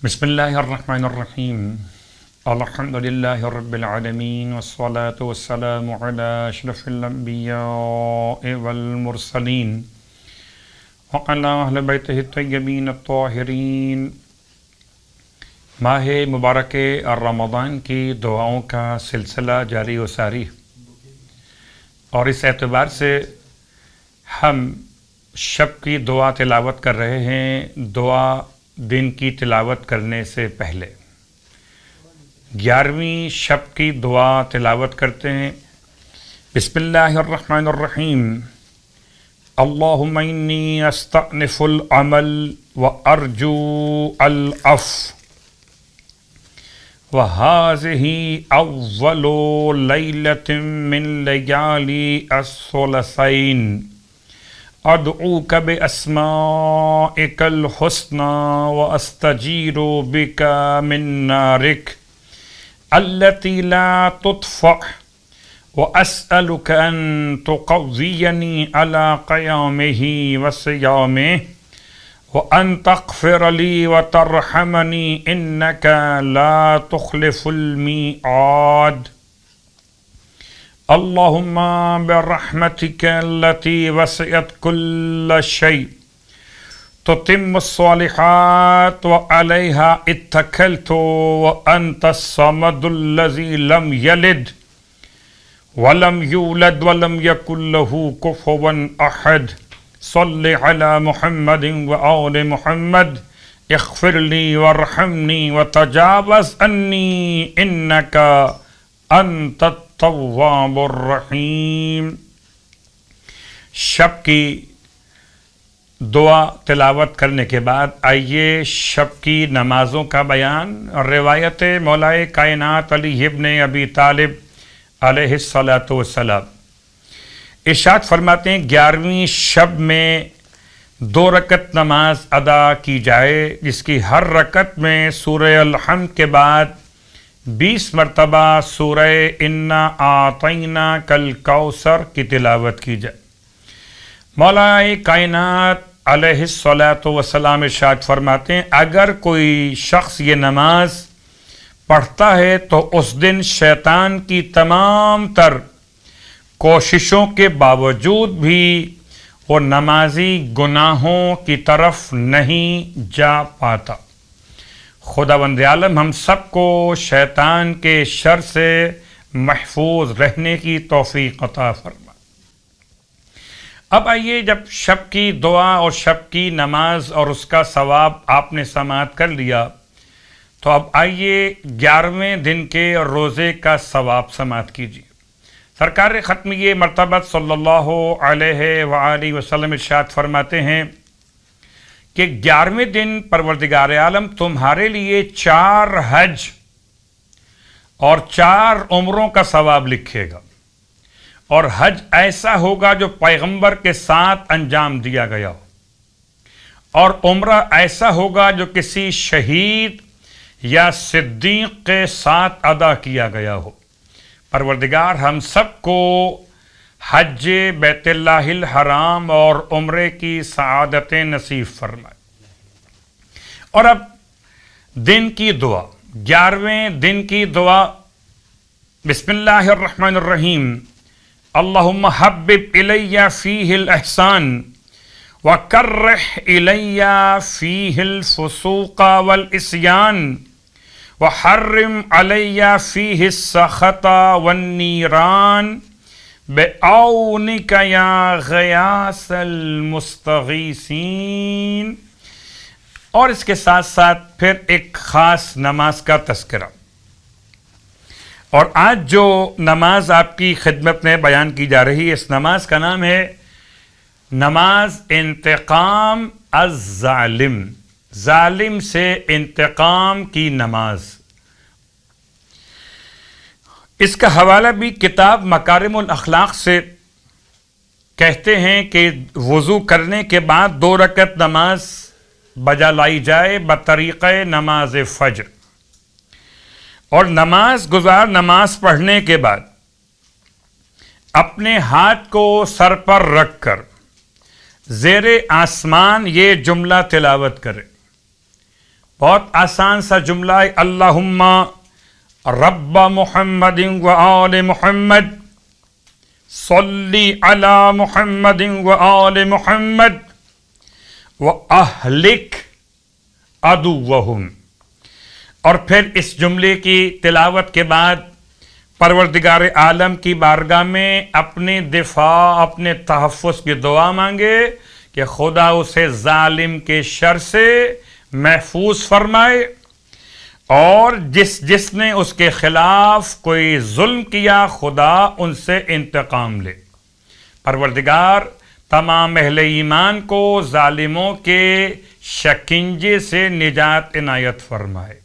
بسم اللہ الرحمن الرحیم الحمد للہ رب العالمین والصلاة والسلام علی اشرف الانبیاء والمرسلین وعلی اہل بیتہ الطیبین الطاہرین۔ ماہ مبارک رمضان کی دعاؤں کا سلسلہ جاری و ساری، اور اس اعتبار سے ہم شب کی دعا تلاوت کر رہے ہیں۔ دعا دن کی تلاوت کرنے سے پہلے 11ویں شب کی دعا تلاوت کرتے ہیں۔ بسم اللہ الرحمن الرحیم۔ اللہم انی استأنف العمل وارجو العفو وہذہ اول لیلۃ من لیالی الثلثین، ادعوک باسمائک الحسنی واستجیر بک من نارک التی لا تطفأ، واسألک ان تقوینی علی قیامہ وصیامہ، وان تغفر لی وترحمنی انک لا تخلف المیعاد۔ اللہم برحمتک التی وسعت کل شیء تتم الصالحات وعلیہا اتکلت وانت الصمد الذی لم یلد ولم یولد ولم یکن لہ کفوا احد۔ صل علی محمد وآل محمد، اغفر لی وارحمنی وتجاوز عنی انک انت التواب الرحیم۔ شب کی دعا تلاوت کرنے کے بعد آئیے شب کی نمازوں کا بیان۔ روایت مولائے کائنات علی ابن ابی طالب علیہ الصلاۃ والسلام ارشاد فرماتے ہیں 11ویں شب میں 2 رکعت نماز ادا کی جائے، جس کی ہر رکعت میں سورہ الحمد کے بعد 20 مرتبہ سورہ انا اعطیناک الکوثر کی تلاوت کی جائے۔ مولا کائنات علیہ الصلاۃ والسلام ارشاد فرماتے ہیں اگر کوئی شخص یہ نماز پڑھتا ہے تو اس دن شیطان کی تمام تر کوششوں کے باوجود بھی وہ نمازی گناہوں کی طرف نہیں جا پاتا۔ خداوند عالم ہم سب کو شیطان کے شر سے محفوظ رہنے کی توفیق عطا فرمائے۔ اب آئیے، جب شب کی دعا اور شب کی نماز اور اس کا ثواب آپ نے سماعت کر لیا، تو اب آئیے 11ویں دن کے روزے کا ثواب سماعت کیجیے۔ سرکار ختمیہ مرتبت صلی اللہ علیہ وآلہ وسلم ارشاد فرماتے ہیں کہ 11ویں دن پروردگار عالم تمہارے لیے 4 حج اور 4 عمروں کا ثواب لکھے گا، اور حج ایسا ہوگا جو پیغمبر کے ساتھ انجام دیا گیا ہو، اور عمرہ ایسا ہوگا جو کسی شہید یا صدیق کے ساتھ ادا کیا گیا ہو۔ پروردگار ہم سب کو حج بیت اللہ الحرام اور عمرے کی سعادتیں نصیب فرمائے۔ اور اب دن کی دعا، 11ویں دن کی دعا۔ بسم اللہ الرحمن الرحیم۔ اللہم حبب الی فیہ الاحسان وکرہ الی فیہ الفسوق والعصیان وحرم علی فیہ السخط والنیران بعونک یا غیاث المستغیثین۔ اور اس کے ساتھ ساتھ پھر ایک خاص نماز کا تذکرہ۔ اور آج جو نماز آپ کی خدمت میں بیان کی جا رہی ہے، اس نماز کا نام ہے نماز انتقام الظالم، ظالم سے انتقام کی نماز۔ اس کا حوالہ بھی کتاب مکارم الاخلاق سے کہتے ہیں کہ وضو کرنے کے بعد 2 رکعت نماز بجا لائی جائے بطریقہ نماز فجر، اور نماز گزار نماز پڑھنے کے بعد اپنے ہاتھ کو سر پر رکھ کر زیر آسمان یہ جملہ تلاوت کرے: بہت آسان سا جملہ ہے، اللہم رب محمد و آل محمد صلی علی محمد و آل محمد و اہلک عدوہم. اور پھر اس جملے کی تلاوت کے بعد پروردگار عالم کی بارگاہ میں اپنے دفاع، اپنے تحفظ کی دعا مانگے کہ خدا اسے ظالم کے شر سے محفوظ فرمائے، اور جس نے اس کے خلاف کوئی ظلم کیا خدا ان سے انتقام لے. پروردگار تمام اہل ایمان کو ظالموں کے شکنجے سے نجات عنایت فرمائے.